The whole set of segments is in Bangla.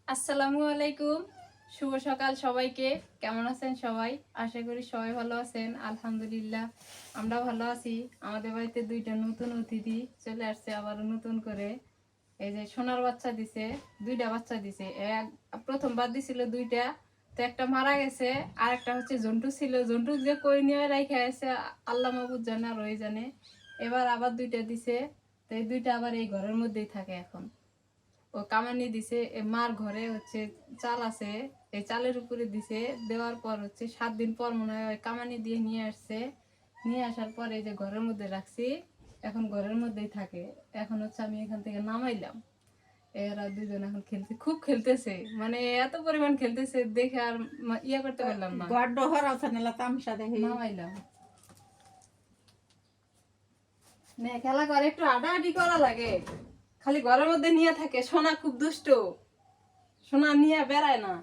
আসসালামু আলাইকুম। শুভ সকাল সবাইকে। কেমন আছেন সবাই? আশা করি সবাই ভালো আছেন। আলহামদুলিল্লাহ আমরা ভালো আছি। আমাদের বাড়িতে দুইটা নতুন অতিথি চলে আসছে আবার নতুন করে। এই যে সোনার বাচ্চা দিছে, দুইটা বাচ্চা দিছে। প্রথমবার দিছিল দুইটা, তো একটা মারা গেছে, আর একটা হচ্ছে জন্টু ছিল। জন্টু যে কই নিয়ে রাইখা আছে আল্লাহ মাহবুব জানে আর ওই জানে। এবার আবার দুইটা দিছে, তো এই দুইটা আবার এই ঘরের মধ্যেই থাকে এখন। ও কামানি দিছে, মার ঘরে হচ্ছে চাল আছে, এই চালের উপরে দিছে। দেওয়ার পর হচ্ছে 7 দিন পর মনে হয় ওই কামানি দিয়ে নিয়ে আসছে। নিয়ে আসার পর এই যে ঘরের মধ্যে রাখছি, এখন ঘরের মধ্যেই থাকে। এখন হচ্ছে আমি এখান থেকে নামাইলাম। এরা দুজন এখন খেলছে, খুব খেলতেছে, মানে এত পরিমাণ খেলতেছে দেখে আর ইয়া করতে পারলাম না। নামাইলাম নে খেলা করে, একটু আডাআডি করা লাগে, খালি ঘরের মধ্যে নিয়ে থাকে। সোনা খুব দুষ্ট, সোনা নিয়ে বেড়ায় না।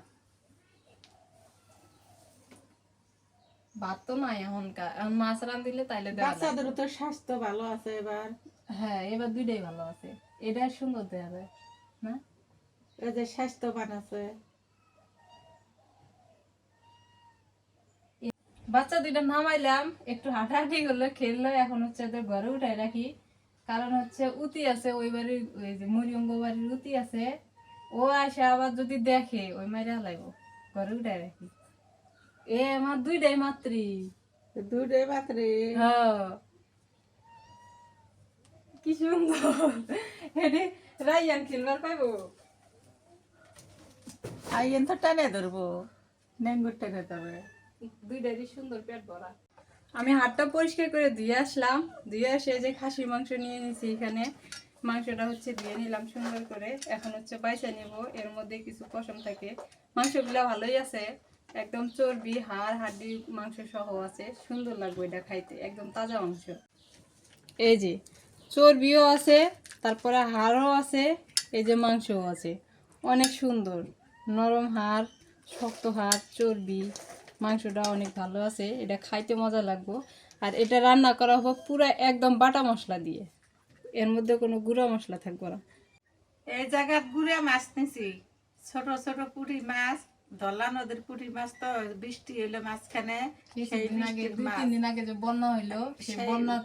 ভাত তো নাই এখনকার, এখন মাছ রান দিলে তাইলে বাচ্চাদের তো স্বাস্থ্য ভালো আছে এবার। হ্যাঁ, এবার দুইটাই ভালো আছে। এটা সুন্দর দেয়া যায় না, এই যে স্বাস্থ্যবান আছে। বাচ্চা দুইটা নামাইলাম, একটু হাঁটাহাঁটি করলো, খেললো। এখন হচ্ছে ওদের ঘরে উঠাই রাখি, কারণ হচ্ছে উতি আছে ওই বাড়ির, ওই যে মরিয়ঙ্গ বাড়ির উতি আছে। ও আসে আবার যদি দেখে ওই মাইরা লাইব, ঘরে উঠাই রাখি। আমার দুইটাই মাত্রী। দুধে পাত্রে হ্যাঁ, কি সুন্দর। এটি রাইয়ান খেলবার পাইবো। আইয়েন তো টানে ধরবো, নেঙ্গুর টেনে ধরবে। দুইটারই সুন্দর পেট ভরা। আমি হাতটা পরিষ্কার করে ধুয়ে আসলাম। ধুয়ে এসে যে খাসির মাংস নিয়ে নিছি, এখানে মাংসটা হচ্ছে ধুয়ে নিলাম সুন্দর করে। এখন হচ্ছে বাইসা নিব, এর মধ্যে কিছু পশম থাকে। মাংসগুলো ভালোই আছে, একদম চর্বি হাড় হাড্ডি মাংস সহ আছে। সুন্দর লাগবে এটা খাইতে, একদম তাজা মাংস। এই যে চর্বিও আছে, তারপরে হাড়ও আছে, এই যে মাংসও আছে। অনেক সুন্দর, নরম হাড়, শক্ত হাড়, চর্বি, মাংসটা অনেক ভালো আছে। এটা খাইতে মজা লাগবে। আর এটা রান্না করা হবে পুরো একদম বাটা মশলা দিয়ে, এর মধ্যে কোনো গুঁড়া মশলা থাকবে না। এই জায়গায় গুড়া মাছ নিছি, ছোট ছোট পুঁটি মাছ। ধলা নদীর পুঁটি মাছ তো বৃষ্টি হইলে মাঝখানে সেই কিছুদিন আগে, বৃষ্টির মাছ 2-3 দিন আগে যে বন্যা হইলো, সেই সেই বন্যা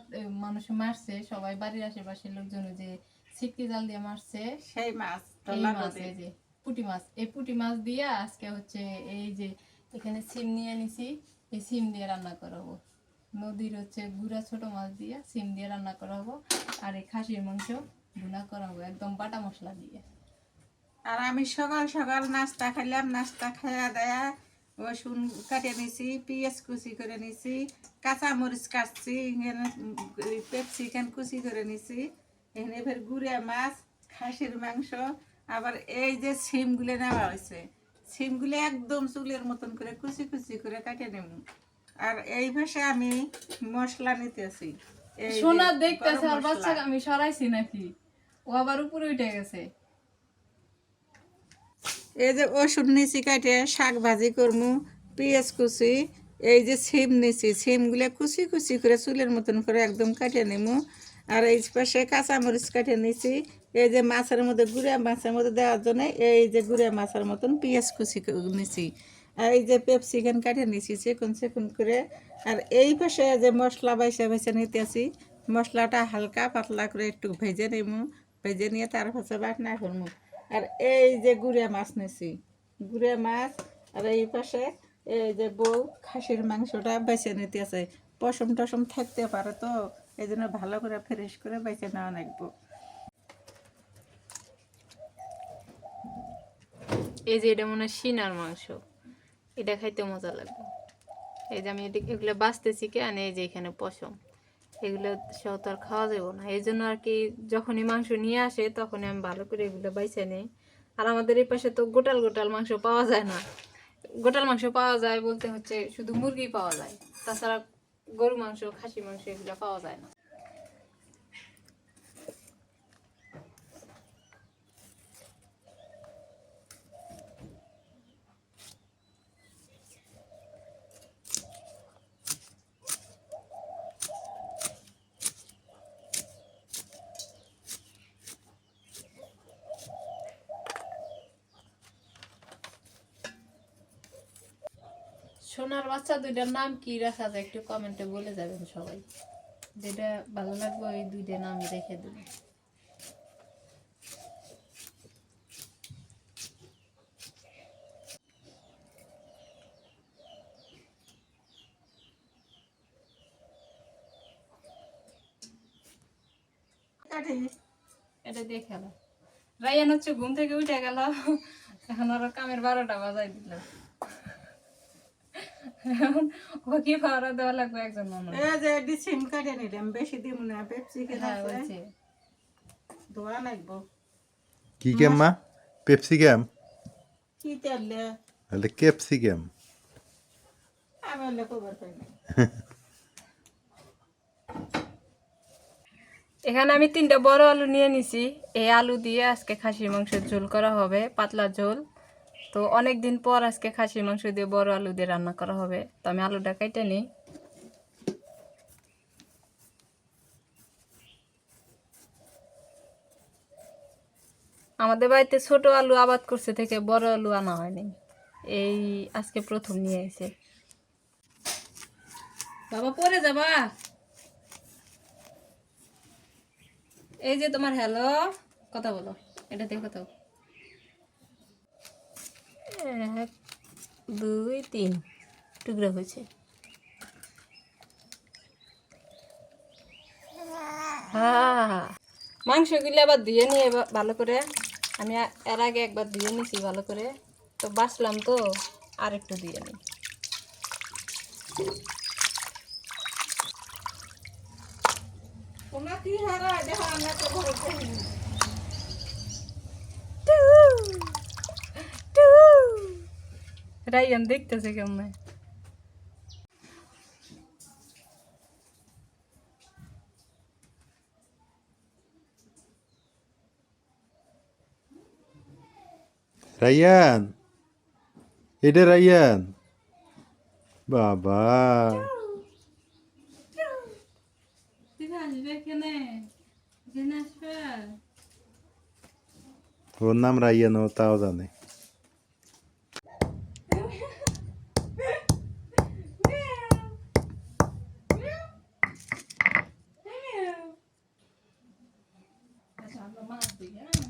মানুষ মারছে, সবাই বাড়ির আশেপাশের লোকজন যে ছিটকি জাল দিয়ে মারছে। সেই মাছ এই ধলা মাছ, নদীর। এই যে পুঁটি মাছ, এই পুঁটি মাছ দিয়ে আজকে হচ্ছে এই যে এখানে সিম নিয়ে নিছি, এই সিম দিয়ে রান্না করাবো। নদীর হচ্ছে গুড়া ছোট মাছ দিয়ে সিম দিয়ে রান্না করাবো। আর এই খাসির মাংস ভুনা করাবো একদম বাটা মশলা দিয়ে। আর আমি সকাল সকাল নাস্তা খাইলাম, নাস্তা খাইয়া দেয়া রসুন কাটিয়ে নিছি, পেঁয়াজ কুচি করে নিছি, কাঁচা মরিচ কাটছি, এখানে ক্যাপসিকাম কুচি করে নিছি, এখানে ফের গুড়া মাছ, খাসির মাংস। আবার এই যে সিমগুলো নেওয়া হয়েছে, সিমগুলো একদম চুলের মতন করে কুচি কুচি করে কাটিয়ে নেব। আর এই ভাষে আমি মশলা নিতেছি, এই যে সোনা গরম দেখতেছে আর মশলা। বাচ্চাকে আমি সরাইছি নাকি, ও আবার উপরে উঠে গেছে। এই যে ওষুধ নিছি কাটে শাক ভাজি করমু, পেঁয়াজ কুচি, এই যে সিম নিছি, সিমগুলো কুচি কুচি করে চুলের মতন করে একদম কাটিয়ে নেবো। আর এই পাশে কাঁচামরিচ কাটিয়ে নিছি, এই যে মাছের মধ্যে গুঁড়া মাছের মধ্যে দেওয়ার জন্য এই যে গুঁড়া মাছের মতন পেঁয়াজ কুচি নিছি। আর এই যে পেপসিকান কাটিয়ে নিছি চিকন চিকন করে। আর এই পাশে যে মশলা বাইসা বাইসা নিতেছি, মশলাটা হালকা পাতলা করে একটু ভেজে নেব, ভেজে নিয়ে তার পাশে বাটনা করবো। আর এই যে গুড়া মাছ নিছি, গুড়া মাছ। আর এই পাশে এই যে বউ খাসির মাংসটা বেছে নিতে আছে, পশম টসম থাকতে পারে, তো এই জন্য ভালো করে ফ্রেশ করে বেছে নেওয়া লাগবো। এই যে এটা মনে হয় সিনার মাংস, এটা খাইতে মজা লাগবে। এই যে আমি এগুলো বাঁচতেছি কেন, এই যে এখানে পশম, এগুলো সহ তো আর খাওয়া যাবো না। এই জন্য আর কি যখনই মাংস নিয়ে আসে তখনই আমি ভালো করে এগুলো বাইছে নিই। আর আমাদের এই পাশে তো গোটাল গোটাল মাংস পাওয়া যায় না। গোটাল মাংস পাওয়া যায় বলতে হচ্ছে শুধু মুরগি পাওয়া যায়, তাছাড়া গরু মাংস খাসি মাংস এগুলো পাওয়া যায় না। সোনার বাচ্চা দুইটার নাম কি রাখা যায় একটু কমেন্টে বলে যাবেন সবাই, যেটা ভালো লাগবে ওই দুইটা নামই রেখে দেবেন। কাটি এটা দিয়ে খেলা। রায়ান হচ্ছে ঘুম থেকে উঠে গেল, এখন ওরা কামের 12টা বাজাই দিল। ও কি ভাড়া দেওয়া লাগবে একজন মানুষ। এই যে এডি সিম কাটে নিলাম, বেশি দিব না, পেপসি খেতে হ্যাঁ আছে বলছে ধোয়া লাগবো। কি গেম মা? Pepsi game? কি তেলে তাহলে কেপসি গেম। আমি হলে খবর পাই না। এখানে আমি 3টা বড় আলু নিয়ে নিছি। এই আলু দিয়ে আজকে খাসির মাংসের ঝোল করা হবে, পাতলা ঝোল। তো অনেক দিন পর আজকে খাসির মাংস দিয়ে বড় আলু দিয়ে রান্না করা হবে। তো আমি আলুটা কেটে নিই। আমাদের বাড়িতে ছোট আলু আবাদ করছে থেকে বড় আলু আনা হয়নি, এই আজকে প্রথম নিয়ে এসে। বাবা পরে যাবা, এই যে তোমার হ্যালো কথা বলো, এটা দিয়ে কথা বলো। 1 2 3 টুকরা হয়েছে। হ্যাঁ, মাংসগুলো আবার ধুয়ে নিয়ে ভালো করে। আমি এর আগে একবার ধুয়ে নিছি ভালো করে, তো বাঁচলাম তো আর একটু ধুয়ে নিই। তোমরা কি হারা দেখো, আমরা তো ঘরে করি। রাইয়ান দেখতেছে কেমন। রাইয়ান, এটা রাইয়ান বাবা। আসবে এখানে, এখানে আসবে। ওর নাম রাইয়ান, ও তাও জানে। আচ্ছা আমরা মাছ দিই, হ্যাঁ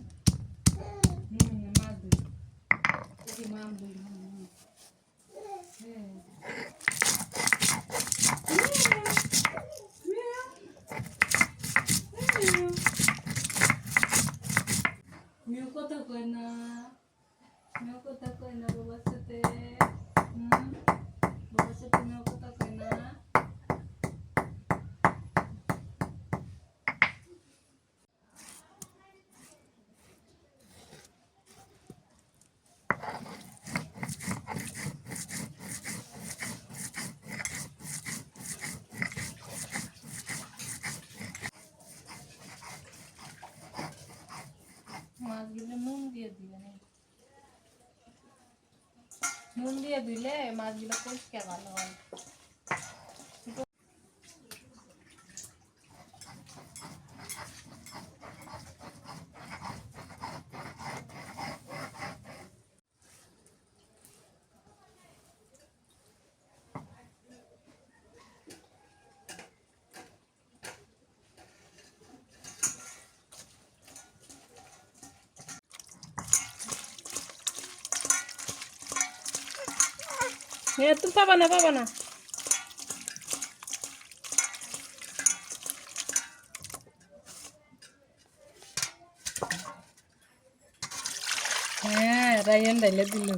মাছ দিই, মাছ দিই। মেয়ে কথা কয় না, মেয়ে কথা কয় না বাবার সাথে। বাবার সাথে মেয়ে কথা কয় না। মাছগুলো নুন দিয়ে দিবেন, নুন দিয়ে দিলে মাছগুলো পরিষ্কার ভালো হয়। তুমি পাবা না, পাবা না। হ্যাঁ রায়ন ডাইলে দিল।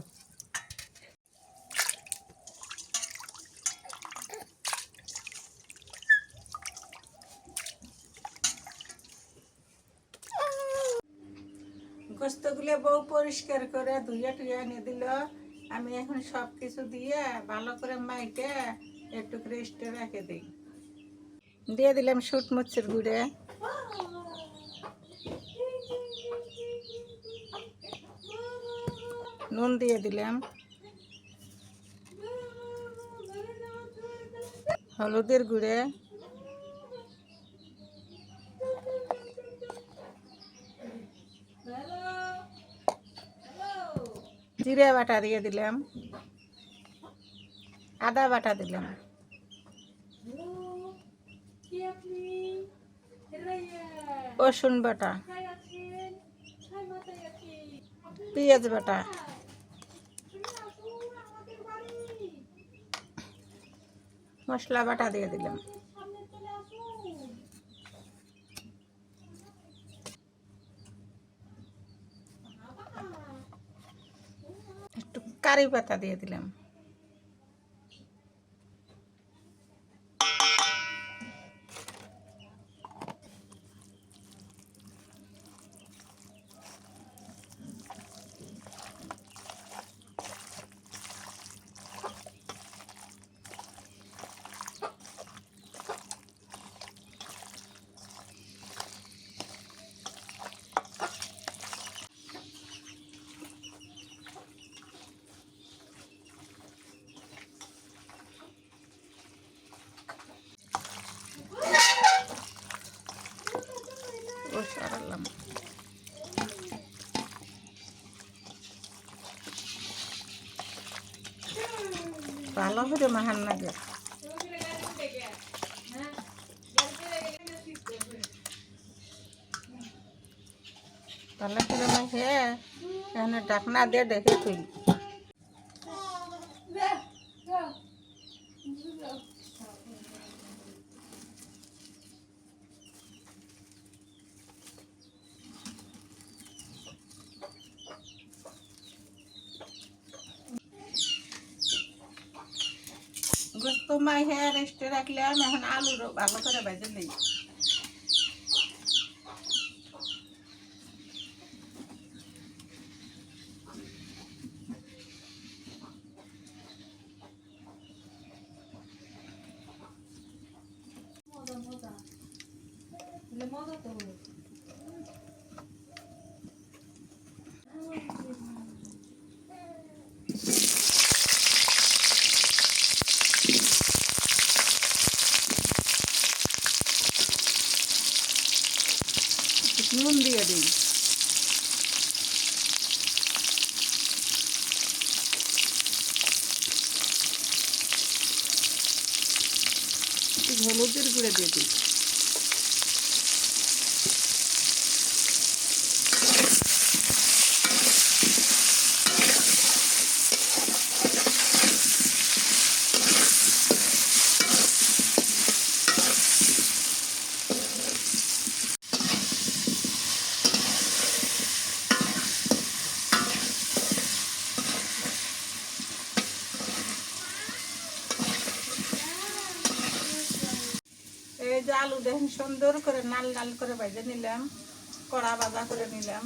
গোস্তগুলো বউ পরিষ্কার করে ধুয়ে টুয়ে এনে দিল। আমি এখন সব কিছু দিয়ে ভালো করে মাইকে একটু রেস্টে রেখে দিই। দিয়ে দিলাম শুট মরিচের গুঁড়ে, নুন দিয়ে দিলাম, হলুদের গুঁড়ে, জিরে বাটা দিয়ে দিলাম, আদা বাটা দিলাম, রসুন বাটা, পেঁয়াজ বাটা, মশলা বাটা দিয়ে দিলাম, একটু কারি পাতা দিয়ে দিলাম। ও সরালাম, ভালো করে মাহান লাগে। ভালো করে মাখে এখানে ঢাকনা দিয়ে ঢেকে তুলি। গোস্ত মাখে রেস্টে রাখলাম, এখন আলুরও ভালো করে ভেজে নিই। নুন দিয়ে দিই, হলুদের গুঁড়ো দিয়ে দিই, এই যে আলু দেখুন সুন্দর করে লাল লাল করে ভেজে নিলাম, কড়া ভাজা করে নিলাম।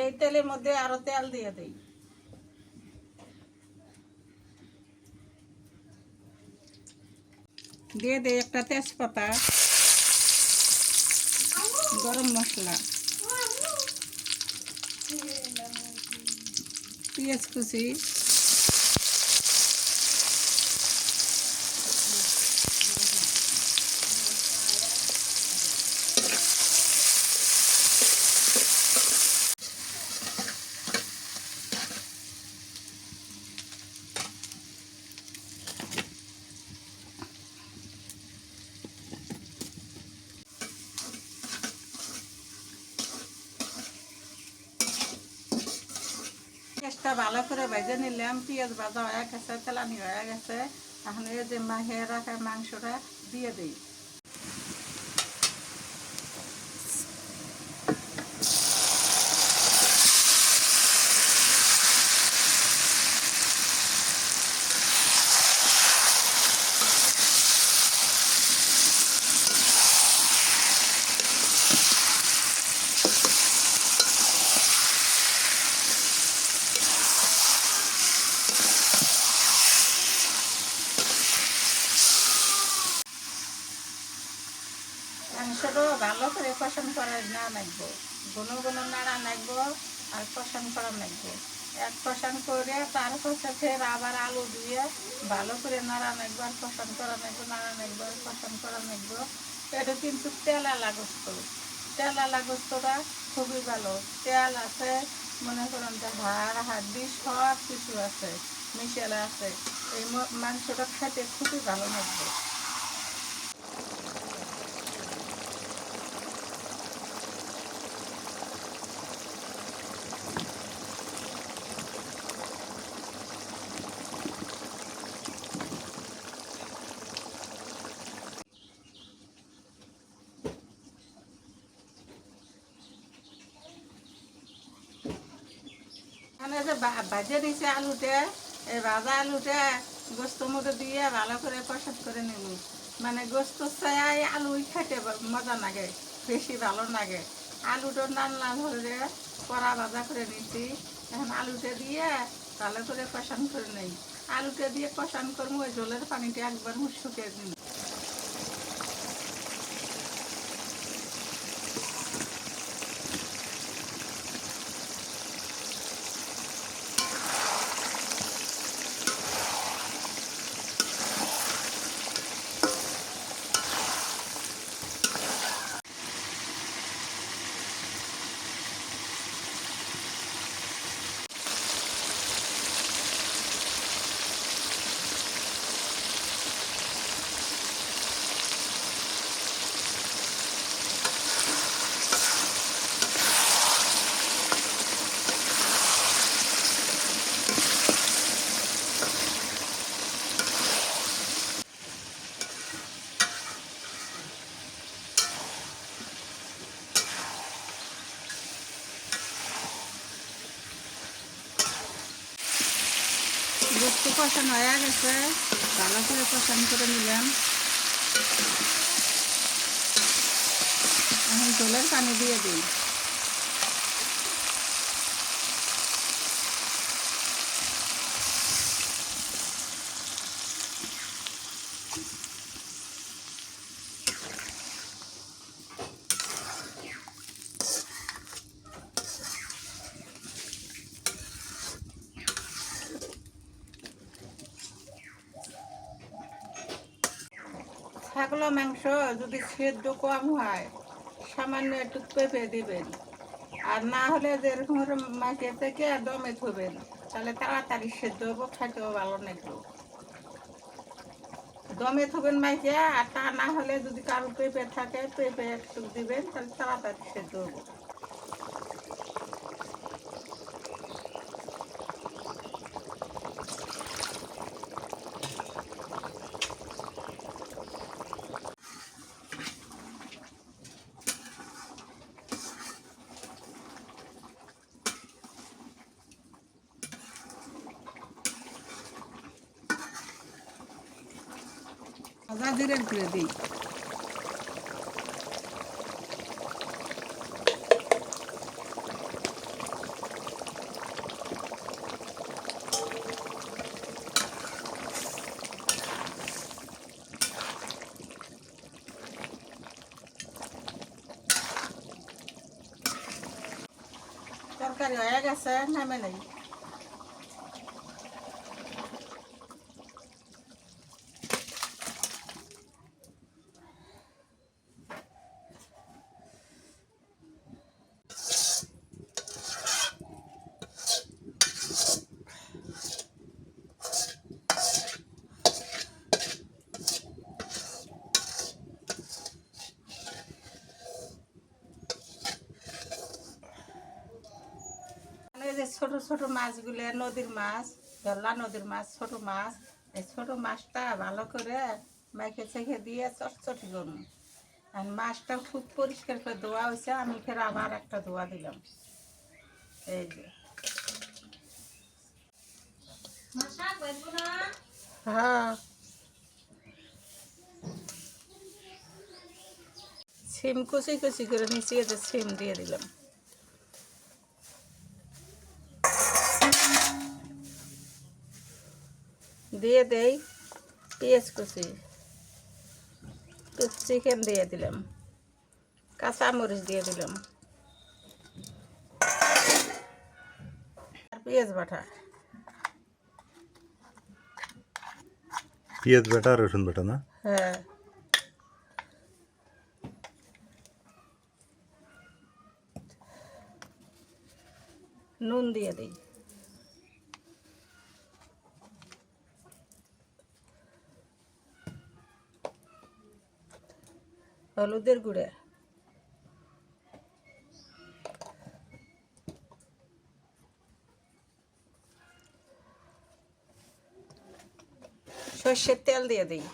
এই তেলের মধ্যে আরো তেল দিয়ে দিই, দিয়ে দিই একটা তেজপাতা, গরম মশলা, পেঁয়াজ কুচি, পেঁয়াজটা ভালো করে ভেজে নিলাম, পেঁয়াজ ভাজা হয়ে গেছে, তেলানি হয়ে গেছে। এখন এই যে মাখিয়ে রাখা মাংসটা দিয়ে দিই, মাংসটাও ভালো করে কষান করা না নাকবো, ঘন ঘন নাড়া নাকবো আর কষান করা নাকবো। এক কষান করে তারপর ফের আবার আলু দিয়ে ভালো করে নাড়া নাকবো আর কষান করা নাকবো, নাড়া নাকবো আর কষান করা নাকবো। এটা কিন্তু তেলালা গোস্ত। তেলালা গোস্তটা খুবই ভালো, তেল আছে, মনে করেন যে হাড় হাড্ডি সব কিছু আছে, মিশেলা আছে। এই মাংসটা খেতে খুবই ভালো লাগবে। এখানে যে ভাজে দিয়েছে আলুতে, এই ভাজা আলুতে গোস্তর মধ্যে দিয়ে ভালো করে কষাত করে নিব। মানে গোস্ত চাই আলুই খেতে মজা লাগে, বেশি ভালো লাগে। আলুটা লাল লাল হলে কড়া ভাজা করে নিচ্ছি, এখন আলুটা দিয়ে ভালো করে কষান করে নেই। আলুটা দিয়ে কষান করবো, ওই জলের পানিটা একবার শুকিয়ে দিন। গোস্ত কষানো হয়ে গেছে, ভালো করে কষান করে নিলাম। এখন জলের পানি দিয়ে দিই। ছাগলের মাংস যদি সেদ্ধ কম হয়, সামান্য একটু পেঁপে দিবেন। আর না হলে যেরকম মাকে থেকে দমে থবেন, তাহলে তাড়াতাড়ি সেদ্ধ হবো, খাইতেও ভালো লাগবে। দমে থবেন মাইকে, আর তা না হলে যদি কারো পেঁপে থাকে পেঁপে একটু দিবেন, তাহলে তাড়াতাড়ি সেদ্ধ হবো। আদা জিরে করে দিই। তরকারি হয়ে গেছে, নামে নেই। এই যে ছোট ছোট মাছগুলো নদীর মাছ, ধরলা নদীর মাছ, ছোট মাছ। এই ছোট মাছটা ভালো করে মাইকে চেখে দিয়ে চটচটি করুন। আর মাছটা খুব পরিষ্কার করে ধোয়া হয়েছে, আমি ফের আবার একটা ধোয়া দিলাম। এই যে হ্যাঁ, সিম কুচি কুচি করে নিচে যে সিম দিয়ে দিলাম। দিয়ে দেই পেঁয়াজ কুচি, চিকেন দিয়ে দিলাম, কাঁচামরিচ দিয়ে দিলাম, আর পেঁয়াজ বাটা। পেঁয়াজ বাটা রসুন বাটা না? হ্যাঁ, নুন দিয়ে দিই, হলুদের গুঁড়া, সর্ষের তেল দিয়ে দিই,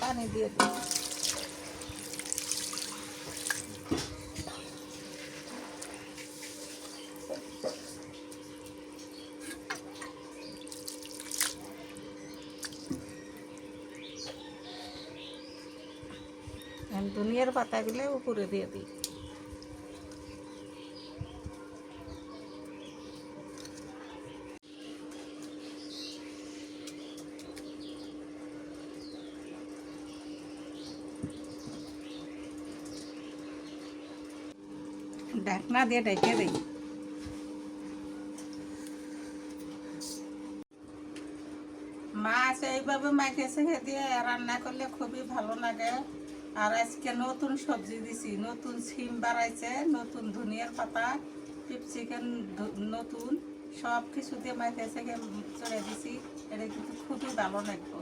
পানি দিয়ে দিই, ধনিয়ার পাতাগুলো উপরে দিয়ে দিই, ঢাকনা দিয়ে ঢেকে দিই। মাছ এইভাবে মাখে ছেঁকে দিয়ে রান্না করলে খুবই ভালো লাগে। আর আজকে নতুন সবজি দিছি, নতুন সিম বাড়াইছে, নতুন ধনিয়ার পাতা, ক্যাপসিকাম নতুন, সব কিছু দিয়ে মাখে ছেঁকে চড়ে দিছি। এটা কিন্তু খুবই ভালো লাগবে।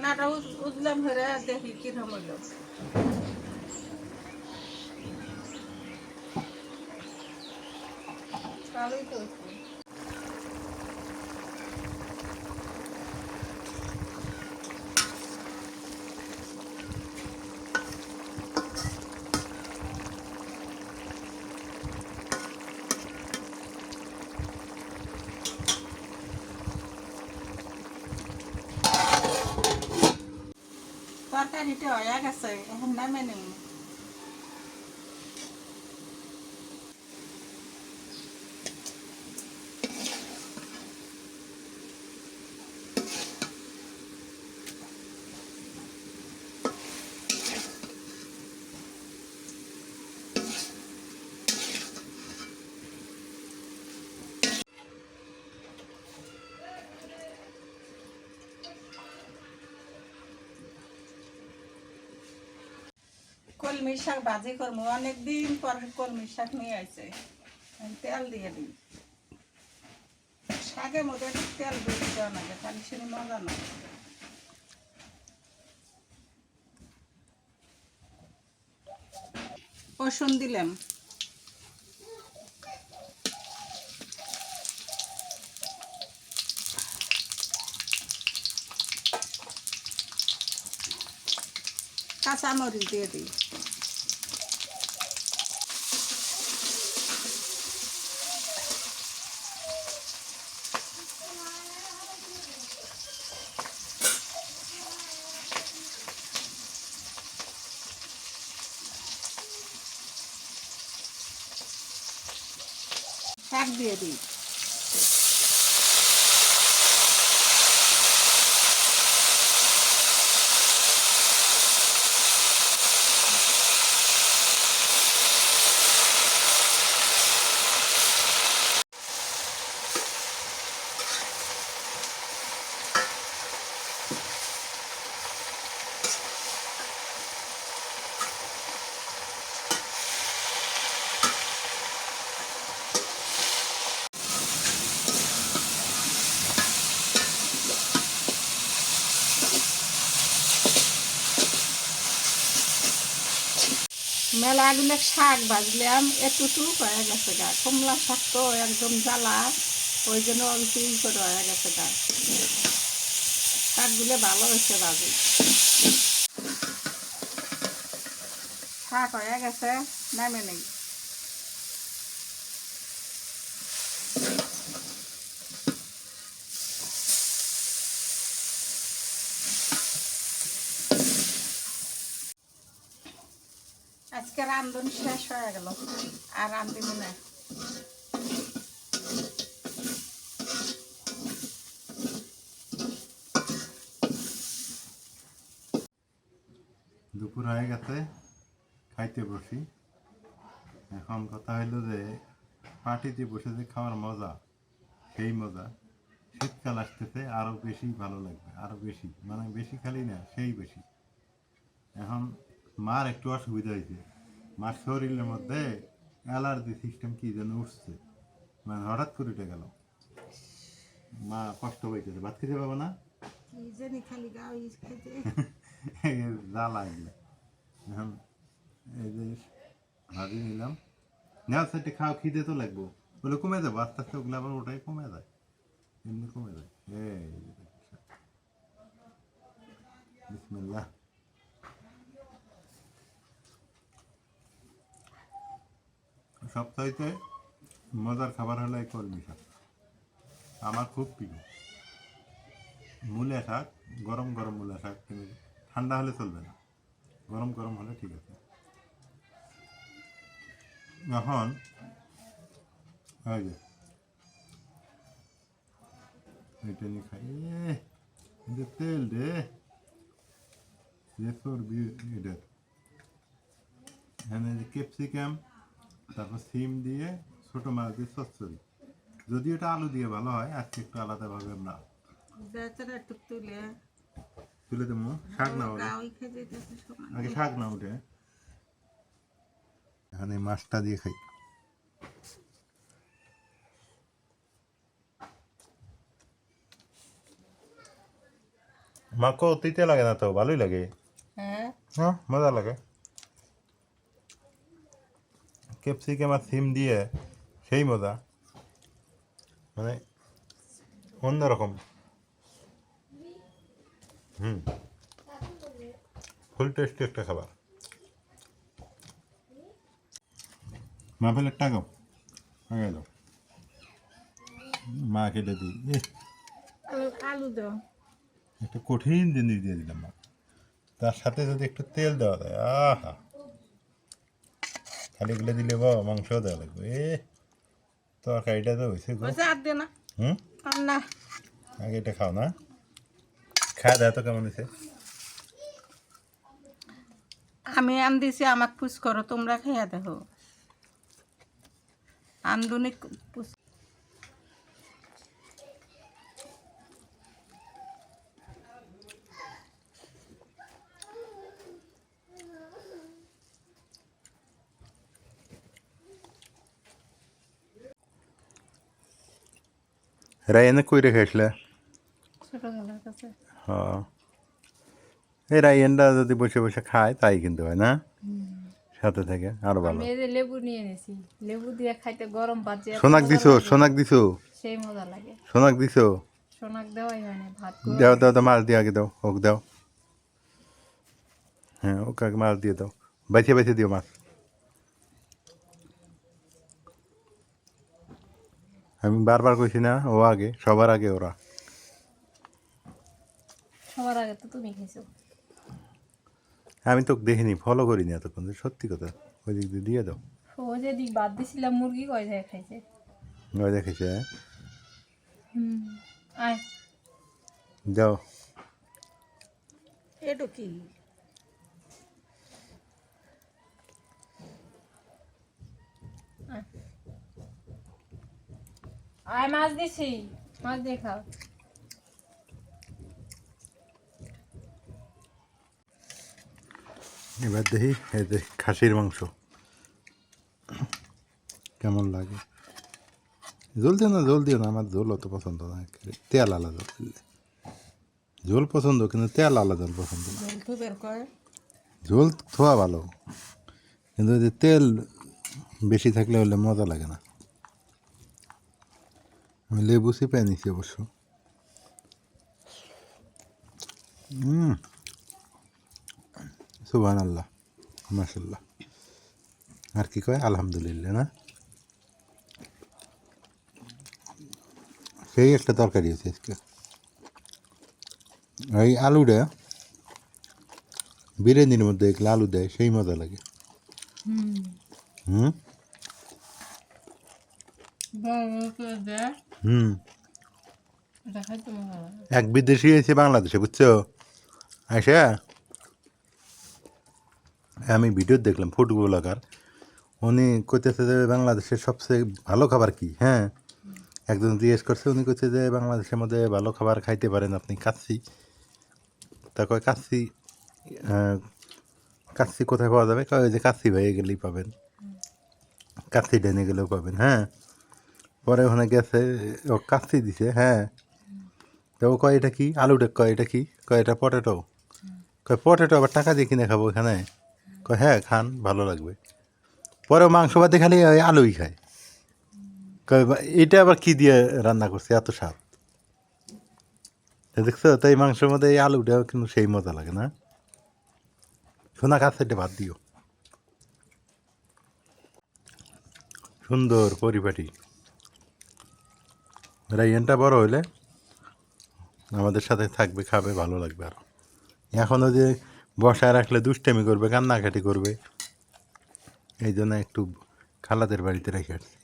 ঢাকনাটা উজলাম ধরে দেখি কিরকম হইল। ভালোই তো হয়েছে। তরকারিটা হয়ে গেছে, এখন নামে নিন। কলমি শাক ভাজি করবো, অনেকদিন পর কলমি শাক নিয়ে আসছে। তেল দিয়ে দিই, শাকের মধ্যে একটু তেল বেশি দেওয়া লাগে, খালি শুনি মজা না। রসুন দিলাম, কাঁচামরিচ দিয়ে দিই, শাক দিয়ে দিই, মেলাগুলো শাক ভাজলাম, এতটুকু হয়ে গেছে গা। কমলা শাক তো একদম জ্বালা, ওই জন্য অল্প করে হয়ে গেছে গা। শাকগুলো ভালো হয়েছে ভাজি, শাক হয়ে গেছে, নামে নেই। আজকে রান্ধন শেষ হয়ে গেল, আর রান্ধিব না। দুপুর হয়ে গেছে, খাইতে বসি। এখন কথা হইলো যে পার্টিতে বসে যে খাওয়ার মজা, সেই মজা শীতকাল আসতেছে আরো বেশি ভালো লাগবে, আরো বেশি, মানে বেশি খালি না, সেই বেশি। এখন মার একটু অসুবিধা হয়েছে, মার শরীরের মধ্যে অ্যালার্জি সিস্টেম কি যেন উঠছে, মানে হঠাৎ করে উঠে গেল। মা কষ্ট হইতেছে, ভাত খেতে পাবো না, কি জানি খালি গাও খেতে। জ্বালা এগুলো। এখন এই যে ভাবি নিলাম, নেওয়ার সাথে খাও, খিদে তো লাগবো, বলে কমে যাবো আস্তে আস্তে, ওগুলো আবার ওটাই কমে যায়, এমনি কমে যায়। এই বিসমিল্লাহ। সপ্তাহে মজার খাবার হলো এই কলমি শাক, আমার খুব প্রিয়। মূলা শাক, গরম গরম মূলা শাক, কিন্তু ঠান্ডা হলে চলবে না, গরম গরম হলে ঠিক আছে। এখন এই যে এটা নিয়ে খাই, এটা তেল রে, যে চর্বি এটার। এখানে যে ক্যাপসিকাম, তারপর সিম দিয়ে ছোট মাছ দিয়ে চচ্চড়ি, যদি এটা আলু দিয়ে ভালো হয়, আজকে একটু আলাদাভাবে আমরা একটু তুলে তুলে দেবো। শাক না ওটা, গাও খেতে যেতেছে সবাই। আগে শাক না ওঠে, এখানে মাছটা দিয়ে খাই। মাকে অতিতে লাগে না তো, ভালোই লাগে। হ্যাঁ, হ্যাঁ, মজা লাগে। ক্যাপসিকাম আর সিম দিয়ে সেই মজা, মানে অন্যরকম। ফুল টেস্টি একটা খাবার। মা ফেলে টাকাও আগে দাও, মা কেটে দিই। আলু দাও। একটা কঠিন জিনিস দিয়ে দিলাম মা, তার সাথে যদি একটু তেল দেওয়া যায়, আহা, খালি গুলো দিলে বাবা মাংসও দেওয়া লাগবে। তরকারিটা তো হয়েছে গো। আর দে না। হুম, না, আগে এটা খাও না, খাওয়া দাওয়া তো কেমন হয়েছে? আমি আম দিছি, আমাকে পুষ করো, তোমরা খাইয়া দেখো। আমদুনি পুষ। রায়নে কই রেখে আসলে? ছোটবেলার কাছে হ্যাঁ, এই রায়নটা যদি বসে বসে খায় তাই কিন্তু হয় না, সাথে থেকে আরো ভালো। আমি এই যে লেবু নিয়ে এনেছি, লেবু দিয়ে খাইতে গরম ভাত যে এত সোনাক মজা দিছো, লাগে, সোনাক দিছো, সেই মজা লাগে। সোনাক দিছো, সোনাক দেওয়াই হয় না, ভাত দাও দাও দাও, মাছ দিয়ে আগে দাও, ওকে দাও। হ্যাঁ, ওকে আগে মাছ দিয়ে দাও, বেছে বেছে দিও মাছ। আমি বারবার কইছি না, ও আগে, সবার আগে ওরা। সবার আগে তো তুমি খেয়েছো। আমি তো দেখিনি, ফলো করিনি এতক্ষণ, সত্যি কথা। ওই দিক দিয়ে দিয়ে দাও, ও যেদিক বাদ দিছিলাম মুরগি কয় যায় খাইছে। ওই দেখেছে, হ্যাঁ আয় দাও। এটা কি? আয়, মাছ দিছি, মাছ দিয়ে খাও। এবার দেখি এই যে খাসির মাংস কেমন লাগে। ঝোল দিও না, ঝোল দিও না, আমার ঝোল অত পছন্দ না, তেল আলাদা দিলে। ঝোল পছন্দ, কিন্তু তেল আলাদা পছন্দ না। জল তো বের করে। ঝোল থোয়া ভালো, কিন্তু ওই যে তেল বেশি থাকলে হলে মজা লাগে না। আমি লেবু চিপে নিছি অবশ্য। সুবহানাল্লাহ, মাশাআল্লাহ, আর কি কয়, আলহামদুলিল্লাহ না, সেই একটা তরকারি হয়েছে আজকে। এই আলুটা বিরিয়ানির মধ্যে আলু দেয়, সেই মজা লাগে। হুম হুম এটা খাইতে মজা লাগে। এক বিদেশি এসে বাংলাদেশে বুঝছো আইসা আমি ভিডিও দেখলাম ফুড ব্লগার উনি কইতেছে যে বাংলাদেশের সবচেয়ে ভালো খাবার কি হ্যাঁ একজন জিজ্ঞেস করছে উনি কইছে যে বাংলাদেশের মধ্যে ভালো খাবার খাইতে পারেন আপনি কাচ্চি তা কয় কাচ্চি কাচ্চি কোথায় পাওয়া যাবে কয় ওই যে কাচ্চি ভাই গেলেই পাবেন কাচ্চি ডেনে গেলেও পাবেন হ্যাঁ পরে ওখানে গেছে ও কাচ্চি দিছে হ্যাঁ তো ও কয় এটা কি আলুটা কয় এটা কি কয় এটা পটেটো কয় পটেটো আবার টাকা দিয়ে কিনে খাবো এখানে কয় হ্যাঁ খান ভালো লাগবে পরে মাংস ভাতে খালি ওই আলুই খায় কয় এটা আবার কি দিয়ে রান্না করছে এত স্বাদ দেখছো তাই মাংসের মধ্যে এই আলুটাও কিন্তু সেই মজা লাগে না সোনা কাছে ভাত দিও সুন্দর পরিপাটি রাইয়ানটা বড় হইলে আমাদের সাথে থাকবে খাবে ভালো লাগবে আরো এখনও যে বসায় রাখলে দুষ্টামি করবে কান্নাকাটি করবে এই জন্য একটু খালাদের বাড়িতে রেখে আসছি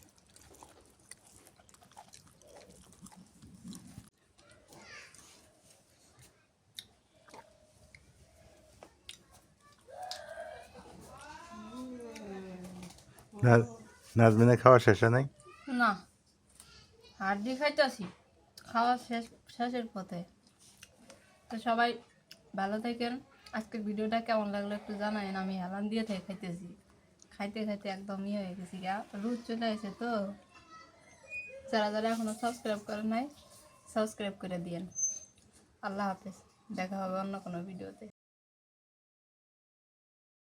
নাজমিনের খাওয়া শেষে নাই না হাড্ডি খাইতেছি খাওয়া শেষের পথে। তো সবাই ভালো থাকেন। আজকের ভিডিওটা কেমন লাগলো একটু জানাবেন। আমি হেলান দিয়ে থেকে খাইতেছি, খাইতে খাইতে একদম ইয়ে হয়ে গেছি গা, রুচ চলে আসে। তো যারা যারা এখনো সাবস্ক্রাইব করে নাই সাবস্ক্রাইব করে দিয়েন। আল্লাহ হাফেজ, দেখা হবে অন্য কোনো ভিডিওতে।